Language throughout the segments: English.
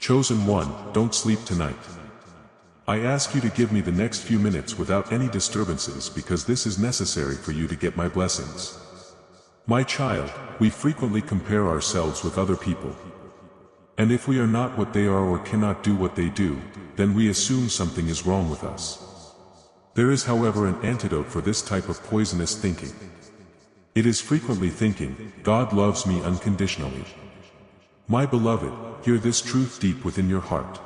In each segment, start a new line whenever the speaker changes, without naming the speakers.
Chosen one, don't sleep tonight. I ask you to give me the next few minutes without any disturbances because this is necessary for you to get my blessings. My child, we frequently compare ourselves with other people. And if we are not what they are or cannot do what they do, then we assume something is wrong with us. There is, however, an antidote for this type of poisonous thinking. It is frequently thinking, God loves me unconditionally. My beloved, hear this truth deep within your heart.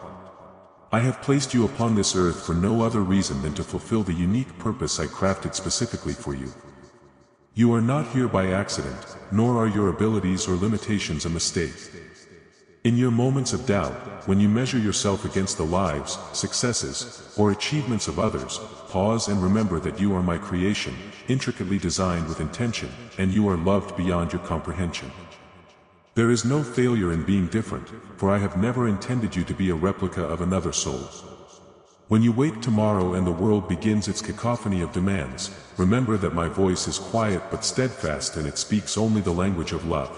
I have placed you upon this earth for no other reason than to fulfill the unique purpose I crafted specifically for you. You are not here by accident, nor are your abilities or limitations a mistake. In your moments of doubt, when you measure yourself against the lives, successes, or achievements of others, pause and remember that you are my creation, intricately designed with intention, and you are loved beyond your comprehension. There is no failure in being different, for I have never intended you to be a replica of another soul. When you wake tomorrow and the world begins its cacophony of demands, remember that my voice is quiet but steadfast and it speaks only the language of love.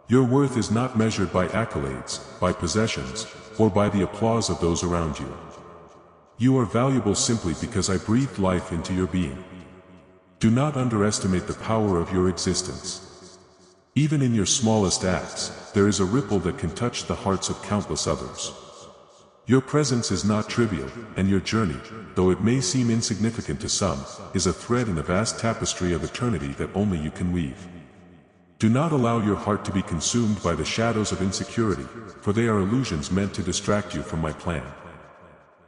Your worth is not measured by accolades, by possessions, or by the applause of those around you. You are valuable simply because I breathed life into your being. Do not underestimate the power of your existence. Even in your smallest acts, there is a ripple that can touch the hearts of countless others. Your presence is not trivial, and your journey, though it may seem insignificant to some, is a thread in the vast tapestry of eternity that only you can weave. Do not allow your heart to be consumed by the shadows of insecurity, for they are illusions meant to distract you from my plan.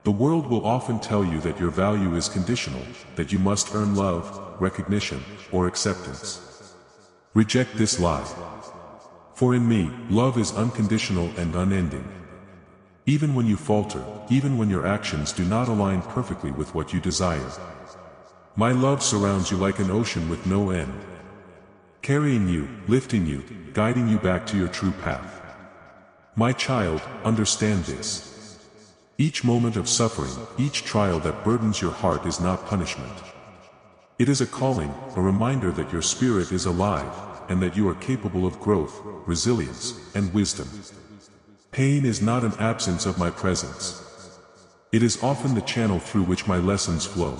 The world will often tell you that your value is conditional, that you must earn love, recognition, or acceptance. Reject this lie. For in me, love is unconditional and unending. Even when you falter, even when your actions do not align perfectly with what you desire, my love surrounds you like an ocean with no end, carrying you, lifting you, guiding you back to your true path. My child, understand this. Each moment of suffering, each trial that burdens your heart is not punishment. It is a calling, a reminder that your spirit is alive, and that you are capable of growth, resilience, and wisdom. Pain is not an absence of my presence. It is often the channel through which my lessons flow.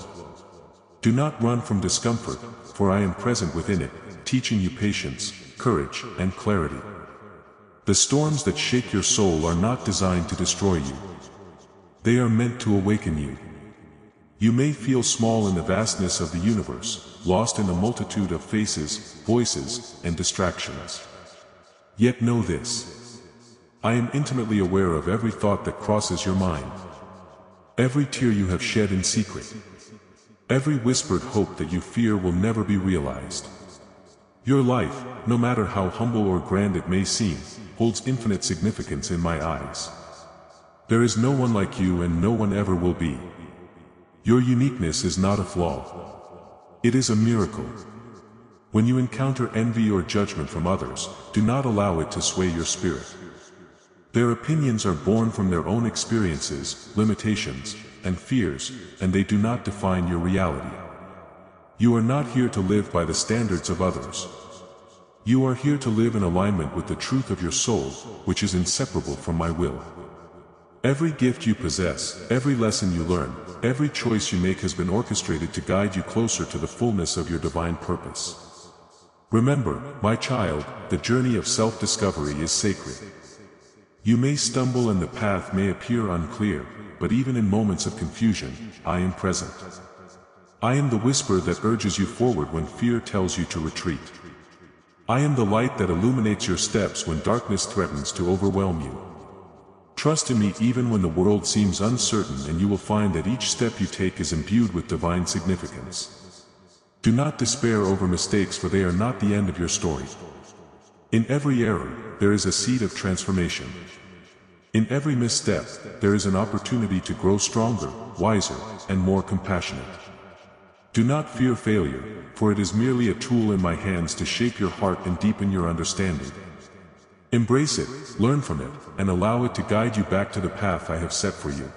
Do not run from discomfort, for I am present within it, teaching you patience, courage, and clarity. The storms that shake your soul are not designed to destroy you. They are meant to awaken you. You may feel small in the vastness of the universe, lost in the multitude of faces, voices, and distractions. Yet know this. I am intimately aware of every thought that crosses your mind, every tear you have shed in secret, every whispered hope that you fear will never be realized. Your life, no matter how humble or grand it may seem, holds infinite significance in my eyes. There is no one like you and no one ever will be. Your uniqueness is not a flaw. It is a miracle. When you encounter envy or judgment from others, do not allow it to sway your spirit. Their opinions are born from their own experiences, limitations, and fears, and they do not define your reality. You are not here to live by the standards of others. You are here to live in alignment with the truth of your soul, which is inseparable from my will. Every gift you possess, every lesson you learn, every choice you make has been orchestrated to guide you closer to the fullness of your divine purpose. Remember, my child, the journey of self-discovery is sacred. You may stumble and the path may appear unclear, but even in moments of confusion, I am present. I am the whisper that urges you forward when fear tells you to retreat. I am the light that illuminates your steps when darkness threatens to overwhelm you. Trust in me even when the world seems uncertain, and you will find that each step you take is imbued with divine significance. Do not despair over mistakes, for they are not the end of your story. In every error, there is a seed of transformation. In every misstep, there is an opportunity to grow stronger, wiser, and more compassionate. Do not fear failure, for it is merely a tool in my hands to shape your heart and deepen your understanding. Embrace it, learn from it, and allow it to guide you back to the path I have set for you.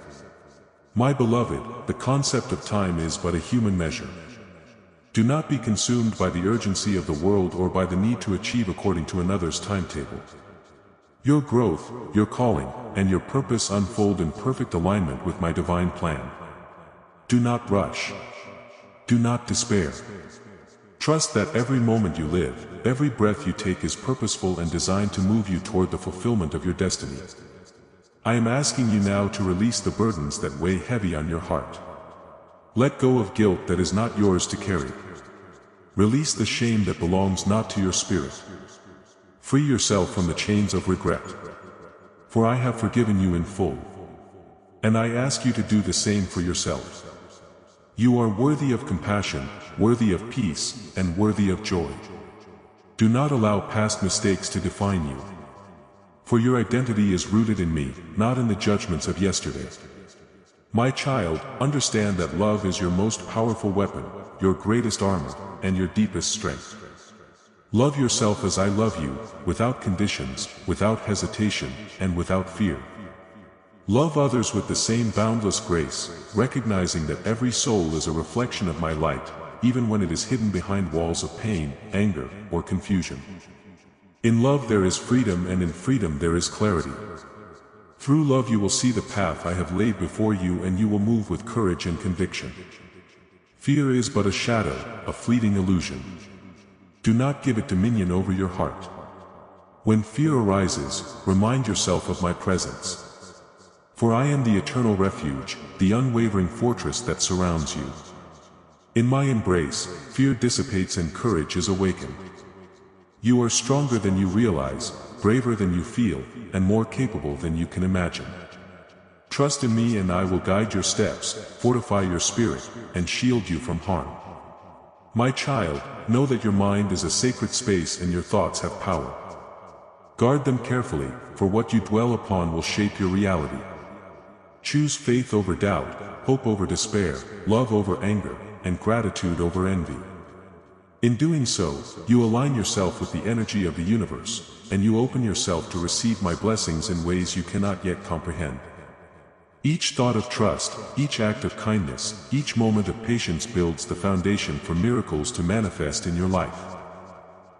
My beloved, the concept of time is but a human measure. Do not be consumed by the urgency of the world or by the need to achieve according to another's timetable. Your growth, your calling, and your purpose unfold in perfect alignment with my divine plan. Do not rush. Do not despair. Trust that every moment you live, every breath you take is purposeful and designed to move you toward the fulfillment of your destiny. I am asking you now to release the burdens that weigh heavy on your heart. Let go of guilt that is not yours to carry. Release the shame that belongs not to your spirit. Free yourself from the chains of regret. For I have forgiven you in full. And I ask you to do the same for yourself. You are worthy of compassion, worthy of peace, and worthy of joy. Do not allow past mistakes to define you. For your identity is rooted in me, not in the judgments of yesterday. My child, understand that love is your most powerful weapon, your greatest armor, and your deepest strength. Love yourself as I love you, without conditions, without hesitation, and without fear. Love others with the same boundless grace, recognizing that every soul is a reflection of my light, even when it is hidden behind walls of pain, anger, or confusion. In love there is freedom, and in freedom there is clarity. Through love you will see the path I have laid before you, and you will move with courage and conviction. Fear is but a shadow, a fleeting illusion. Do not give it dominion over your heart. When fear arises, remind yourself of my presence. For I am the eternal refuge, the unwavering fortress that surrounds you. In my embrace, fear dissipates and courage is awakened. You are stronger than you realize, braver than you feel, and more capable than you can imagine. Trust in me and I will guide your steps, fortify your spirit, and shield you from harm. My child, know that your mind is a sacred space and your thoughts have power. Guard them carefully, for what you dwell upon will shape your reality. Choose faith over doubt, hope over despair, love over anger, and gratitude over envy. In doing so, you align yourself with the energy of the universe, and you open yourself to receive my blessings in ways you cannot yet comprehend. Each thought of trust, each act of kindness, each moment of patience builds the foundation for miracles to manifest in your life.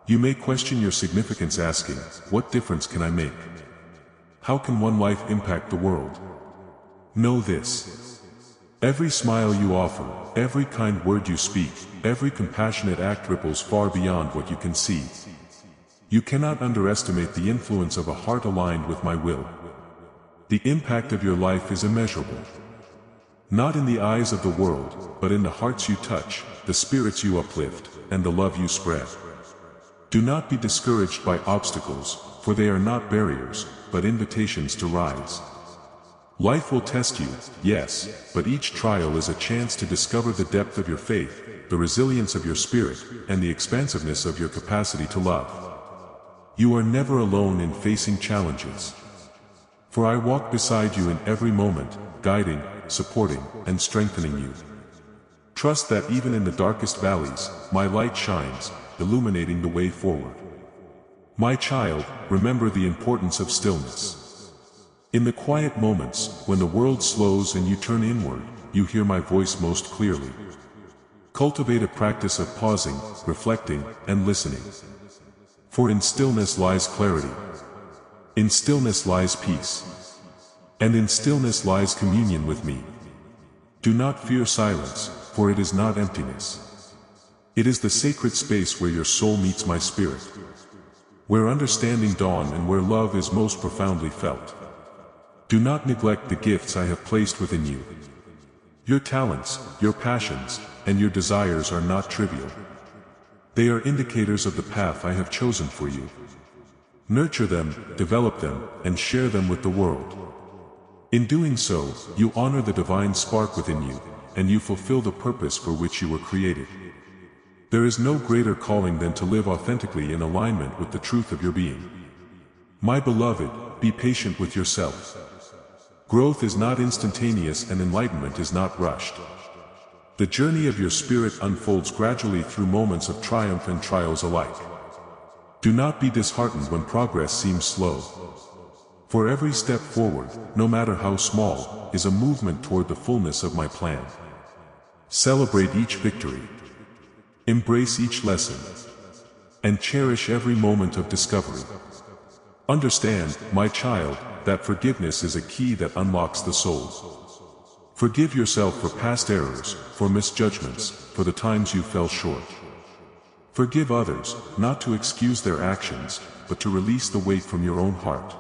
You may question your significance, asking, what difference can I make? How can one life impact the world? Know this. Every smile you offer, every kind word you speak, every compassionate act ripples far beyond what you can see. You cannot underestimate the influence of a heart aligned with my will. The impact of your life is immeasurable. Not in the eyes of the world, but in the hearts you touch, the spirits you uplift, and the love you spread. Do not be discouraged by obstacles, for they are not barriers, but invitations to rise. Life will test you, yes, but each trial is a chance to discover the depth of your faith, the resilience of your spirit, and the expansiveness of your capacity to love. You are never alone in facing challenges. For I walk beside you in every moment, guiding, supporting, and strengthening you. Trust that even in the darkest valleys, my light shines, illuminating the way forward. My child, remember the importance of stillness. In the quiet moments, when the world slows and you turn inward, you hear my voice most clearly. Cultivate a practice of pausing, reflecting, and listening. For in stillness lies clarity. In stillness lies peace. And in stillness lies communion with me. Do not fear silence, for it is not emptiness. It is the sacred space where your soul meets my spirit. Where understanding dawns and where love is most profoundly felt. Do not neglect the gifts I have placed within you. Your talents, your passions, and your desires are not trivial. They are indicators of the path I have chosen for you. Nurture them, develop them, and share them with the world. In doing so, you honor the divine spark within you, and you fulfill the purpose for which you were created. There is no greater calling than to live authentically in alignment with the truth of your being. My beloved, be patient with yourself. Growth is not instantaneous and enlightenment is not rushed. The journey of your spirit unfolds gradually through moments of triumph and trials alike. Do not be disheartened when progress seems slow. For every step forward, no matter how small, is a movement toward the fullness of my plan. Celebrate each victory. Embrace each lesson. And cherish every moment of discovery. Understand, my child, that forgiveness is a key that unlocks the soul. Forgive yourself for past errors, for misjudgments, for the times you fell short. Forgive others, not to excuse their actions, but to release the weight from your own heart.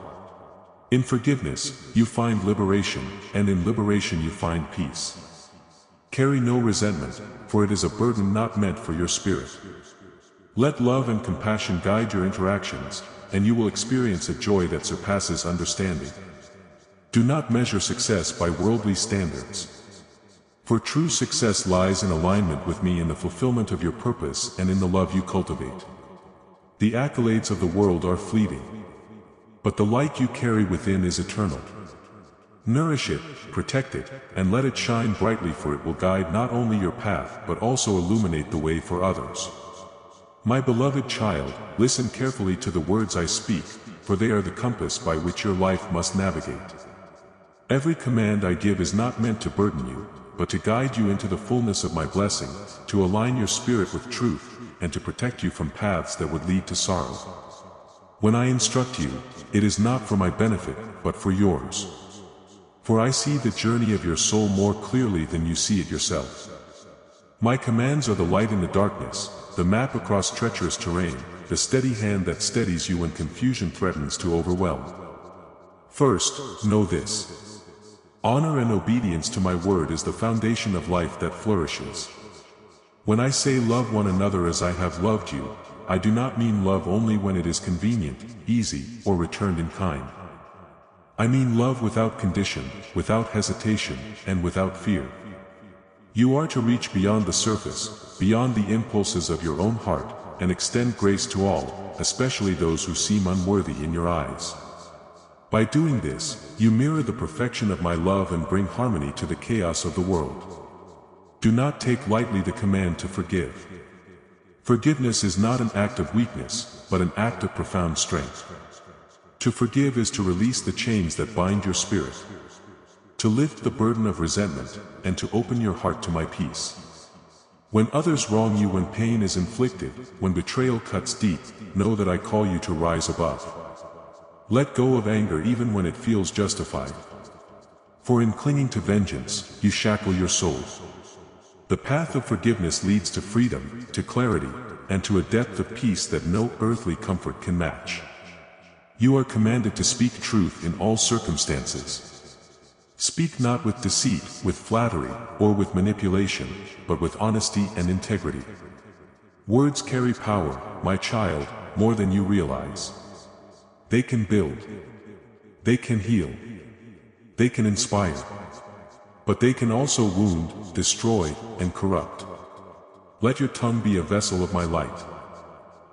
In forgiveness, you find liberation, and in liberation you find peace. Carry no resentment, for it is a burden not meant for your spirit. Let love and compassion guide your interactions, and you will experience a joy that surpasses understanding. Do not measure success by worldly standards. For true success lies in alignment with me in the fulfillment of your purpose and in the love you cultivate. The accolades of the world are fleeting, but the light you carry within is eternal. Nourish it, protect it, and let it shine brightly, for it will guide not only your path but also illuminate the way for others. My beloved child, listen carefully to the words I speak, for they are the compass by which your life must navigate. Every command I give is not meant to burden you, but to guide you into the fullness of my blessing, to align your spirit with truth, and to protect you from paths that would lead to sorrow. When I instruct you, it is not for my benefit, but for yours. For I see the journey of your soul more clearly than you see it yourself. My commands are the light in the darkness, the map across treacherous terrain, the steady hand that steadies you when confusion threatens to overwhelm. First, know this. Honor and obedience to my word is the foundation of life that flourishes. When I say love one another as I have loved you, I do not mean love only when it is convenient, easy, or returned in kind. I mean love without condition, without hesitation, and without fear. You are to reach beyond the surface, beyond the impulses of your own heart, and extend grace to all, especially those who seem unworthy in your eyes. By doing this, you mirror the perfection of my love and bring harmony to the chaos of the world. Do not take lightly the command to forgive. Forgiveness is not an act of weakness, but an act of profound strength. To forgive is to release the chains that bind your spirit, to lift the burden of resentment, and to open your heart to my peace. When others wrong you, when pain is inflicted, when betrayal cuts deep, know that I call you to rise above. Let go of anger even when it feels justified. For in clinging to vengeance, you shackle your soul. The path of forgiveness leads to freedom, to clarity, and to a depth of peace that no earthly comfort can match. You are commanded to speak truth in all circumstances. Speak not with deceit, with flattery, or with manipulation, but with honesty and integrity. Words carry power, my child, more than you realize. They can build. They can heal. They can inspire. But they can also wound, destroy, and corrupt. Let your tongue be a vessel of my light.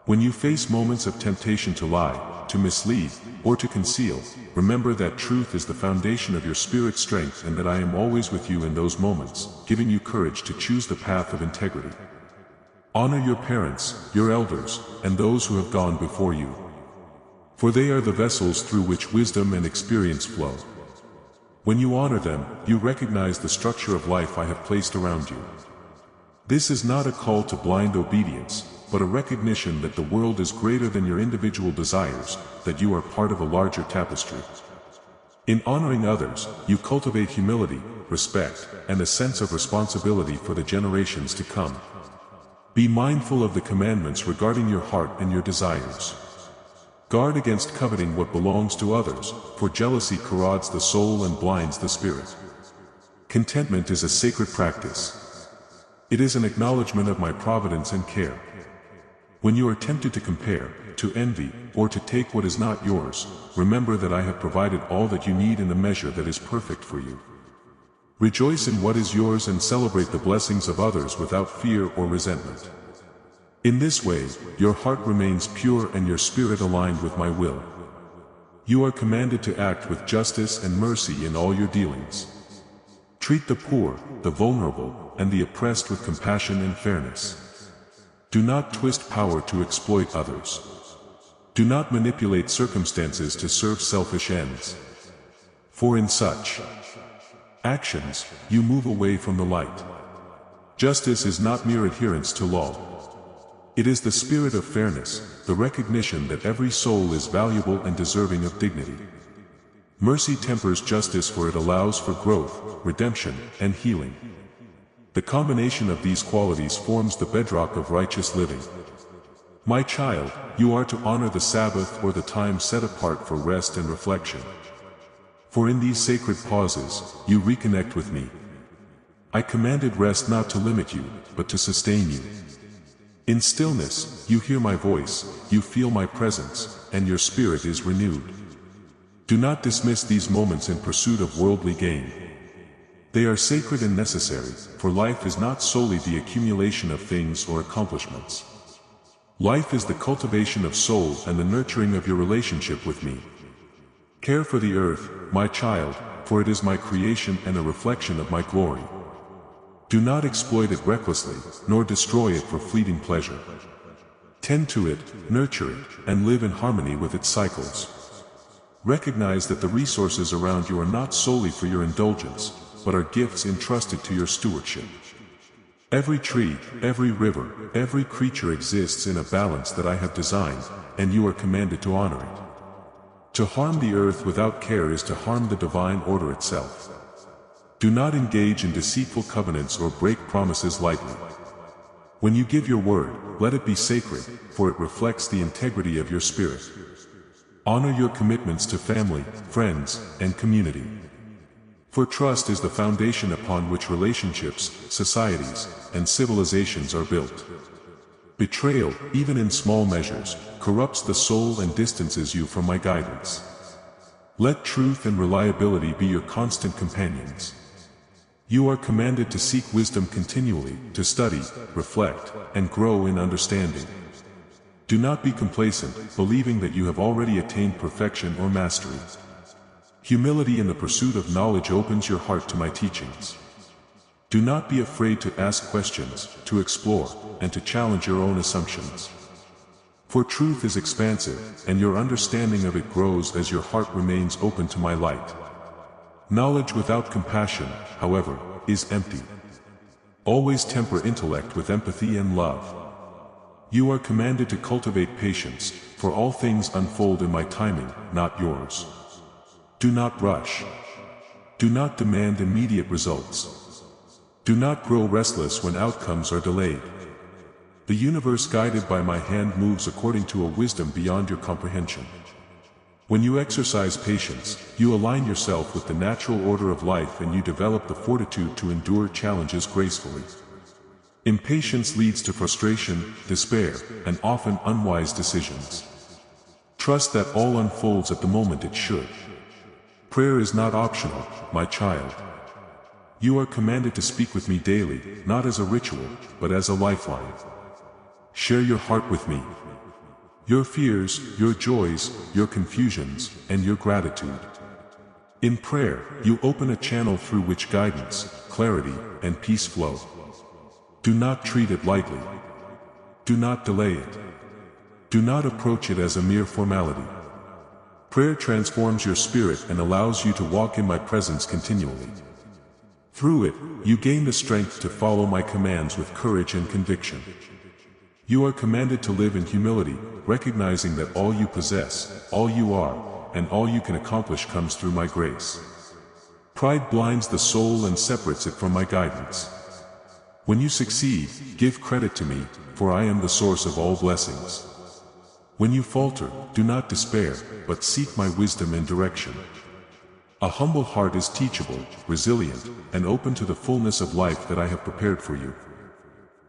When you face moments of temptation to lie, to mislead, or to conceal, remember that truth is the foundation of your spirit's strength and that I am always with you in those moments, giving you courage to choose the path of integrity. Honor your parents, your elders, and those who have gone before you. For they are the vessels through which wisdom and experience flow. When you honor them, you recognize the structure of life I have placed around you. This is not a call to blind obedience, but a recognition that the world is greater than your individual desires, that you are part of a larger tapestry. In honoring others, you cultivate humility, respect, and a sense of responsibility for the generations to come. Be mindful of the commandments regarding your heart and your desires. Guard against coveting what belongs to others, for jealousy corrodes the soul and blinds the spirit. Contentment is a sacred practice. It is an acknowledgement of my providence and care. When you are tempted to compare, to envy, or to take what is not yours, remember that I have provided all that you need in the measure that is perfect for you. Rejoice in what is yours and celebrate the blessings of others without fear or resentment. In this way, your heart remains pure and your spirit aligned with my will. You are commanded to act with justice and mercy in all your dealings. Treat the poor, the vulnerable, and the oppressed with compassion and fairness. Do not twist power to exploit others. Do not manipulate circumstances to serve selfish ends. For in such actions, you move away from the light. Justice is not mere adherence to law. It is the spirit of fairness, the recognition that every soul is valuable and deserving of dignity. Mercy tempers justice, for it allows for growth, redemption, and healing. The combination of these qualities forms the bedrock of righteous living. My child, you are to honor the Sabbath, or the time set apart for rest and reflection. For in these sacred pauses, you reconnect with me. I commanded rest not to limit you, but to sustain you. In stillness, you hear my voice, you feel my presence, and your spirit is renewed. Do not dismiss these moments in pursuit of worldly gain. They are sacred and necessary, for life is not solely the accumulation of things or accomplishments. Life is the cultivation of soul and the nurturing of your relationship with me. Care for the earth, my child, for it is my creation and a reflection of my glory. Do not exploit it recklessly, nor destroy it for fleeting pleasure. Tend to it, nurture it, and live in harmony with its cycles. Recognize that the resources around you are not solely for your indulgence, but are gifts entrusted to your stewardship. Every tree, every river, every creature exists in a balance that I have designed, and you are commanded to honor it. To harm the earth without care is to harm the divine order itself. Do not engage in deceitful covenants or break promises lightly. When you give your word, let it be sacred, for it reflects the integrity of your spirit. Honor your commitments to family, friends, and community. For trust is the foundation upon which relationships, societies, and civilizations are built. Betrayal, even in small measures, corrupts the soul and distances you from my guidance. Let truth and reliability be your constant companions. You are commanded to seek wisdom continually, to study, reflect, and grow in understanding. Do not be complacent, believing that you have already attained perfection or mastery. Humility in the pursuit of knowledge opens your heart to my teachings. Do not be afraid to ask questions, to explore, and to challenge your own assumptions. For truth is expansive, and your understanding of it grows as your heart remains open to my light. Knowledge without compassion, however, is empty. Always temper intellect with empathy and love. You are commanded to cultivate patience, for all things unfold in my timing, not yours. Do not rush. Do not demand immediate results. Do not grow restless when outcomes are delayed. The universe guided by my hand moves according to a wisdom beyond your comprehension. When you exercise patience, you align yourself with the natural order of life and you develop the fortitude to endure challenges gracefully. Impatience leads to frustration, despair, and often unwise decisions. Trust that all unfolds at the moment it should. Prayer is not optional, my child. You are commanded to speak with me daily, not as a ritual, but as a lifeline. Share your heart with me. Your fears, your joys, your confusions, and your gratitude. In prayer, you open a channel through which guidance, clarity, and peace flow. Do not treat it lightly. Do not delay it. Do not approach it as a mere formality. Prayer transforms your spirit and allows you to walk in my presence continually. Through it, you gain the strength to follow my commands with courage and conviction. You are commanded to live in humility, recognizing that all you possess, all you are, and all you can accomplish comes through my grace. Pride blinds the soul and separates it from my guidance. When you succeed, give credit to me, for I am the source of all blessings. When you falter, do not despair, but seek my wisdom and direction. A humble heart is teachable, resilient, and open to the fullness of life that I have prepared for you.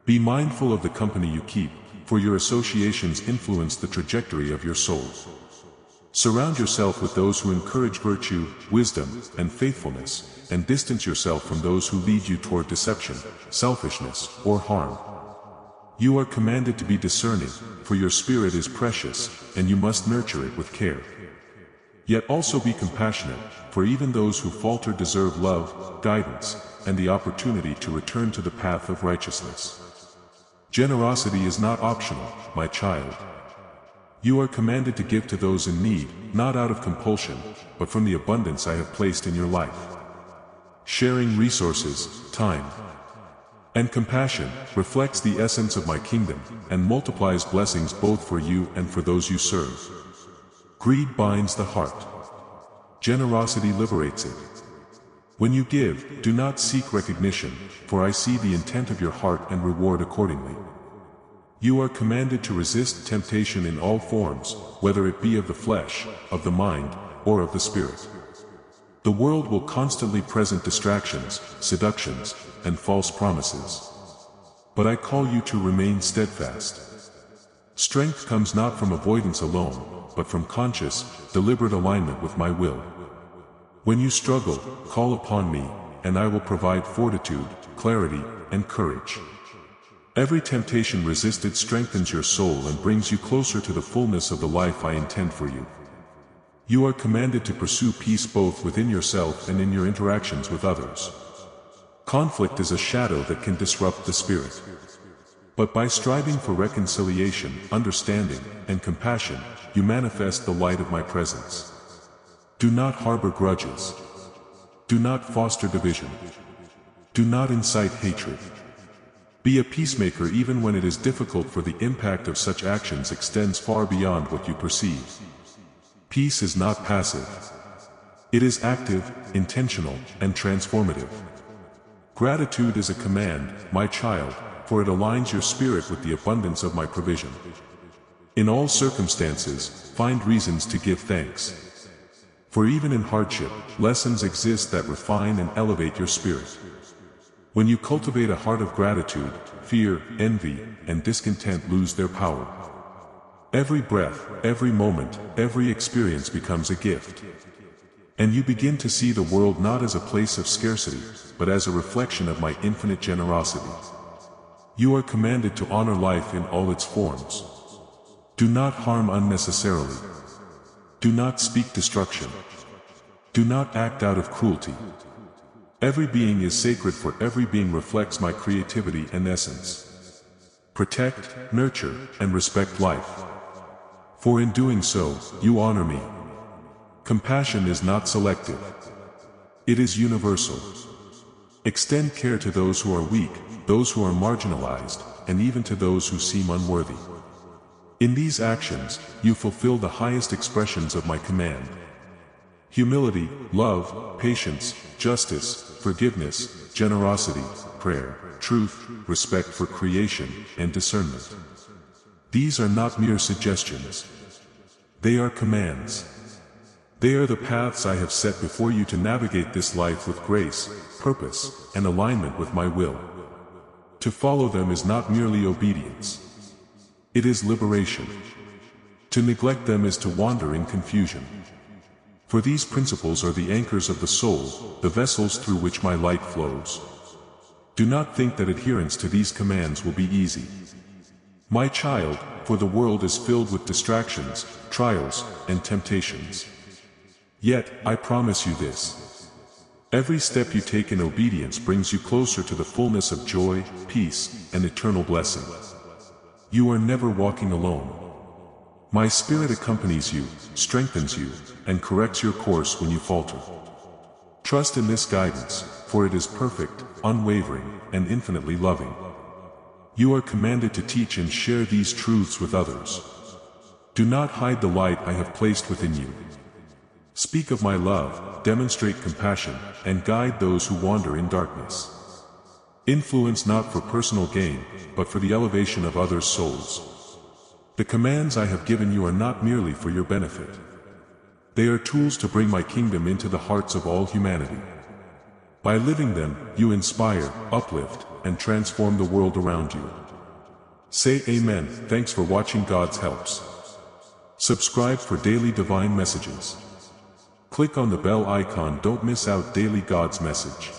Be mindful of the company you keep, for your associations influence the trajectory of your soul. Surround yourself with those who encourage virtue, wisdom, and faithfulness, and distance yourself from those who lead you toward deception, selfishness, or harm. You are commanded to be discerning, for your spirit is precious, and you must nurture it with care. Yet also be compassionate, for even those who falter deserve love, guidance, and the opportunity to return to the path of righteousness. Generosity is not optional, my child. You are commanded to give to those in need, not out of compulsion, but from the abundance I have placed in your life. Sharing resources, time, And compassion reflects the essence of my kingdom, and multiplies blessings both for you and for those you serve. Greed binds the heart. Generosity liberates it. When you give, do not seek recognition, for I see the intent of your heart and reward accordingly. You are commanded to resist temptation in all forms, whether it be of the flesh, of the mind, or of the spirit. The world will constantly present distractions, seductions, and false promises. But I call you to remain steadfast. Strength comes not from avoidance alone, but from conscious, deliberate alignment with my will. When you struggle, call upon me, and I will provide fortitude, clarity, and courage. Every temptation resisted strengthens your soul and brings you closer to the fullness of the life I intend for you. You are commanded to pursue peace both within yourself and in your interactions with others. Conflict is a shadow that can disrupt the spirit. But by striving for reconciliation, understanding, and compassion, you manifest the light of my presence. Do not harbor grudges. Do not foster division. Do not incite hatred. Be a peacemaker even when it is difficult, for the impact of such actions extends far beyond what you perceive. Peace is not passive. It is active, intentional, and transformative. Gratitude is a command, my child, for it aligns your spirit with the abundance of my provision. In all circumstances, find reasons to give thanks. For even in hardship, lessons exist that refine and elevate your spirit. When you cultivate a heart of gratitude, fear, envy, and discontent lose their power. Every breath, every moment, every experience becomes a gift. And you begin to see the world not as a place of scarcity, but as a reflection of my infinite generosity. You are commanded to honor life in all its forms. Do not harm unnecessarily. Do not speak destruction. Do not act out of cruelty. Every being is sacred, for every being reflects my creativity and essence. Protect, nurture, and respect life. For in doing so, you honor me. Compassion is not selective. It is universal. Extend care to those who are weak, those who are marginalized, and even to those who seem unworthy. In these actions, you fulfill the highest expressions of my command. Humility, love, patience, justice, forgiveness, generosity, prayer, truth, respect for creation, and discernment. These are not mere suggestions. They are commands. They are the paths I have set before you to navigate this life with grace, purpose, and alignment with my will. To follow them is not merely obedience. It is liberation. To neglect them is to wander in confusion. For these principles are the anchors of the soul, the vessels through which my light flows. Do not think that adherence to these commands will be easy. My child, for the world is filled with distractions, trials, and temptations. Yet, I promise you this. Every step you take in obedience brings you closer to the fullness of joy, peace, and eternal blessing. You are never walking alone. My spirit accompanies you, strengthens you, and corrects your course when you falter. Trust in this guidance, for it is perfect, unwavering, and infinitely loving. You are commanded to teach and share these truths with others. Do not hide the light I have placed within you. Speak of my love, demonstrate compassion, and guide those who wander in darkness. Influence not for personal gain, but for the elevation of others' souls. The commands I have given you are not merely for your benefit. They are tools to bring my kingdom into the hearts of all humanity. By living them, you inspire, uplift, and transform the world around you. Say Amen. Thanks for watching God's Helps. Subscribe for daily divine messages. Click on the bell icon. Don't miss out daily God's message.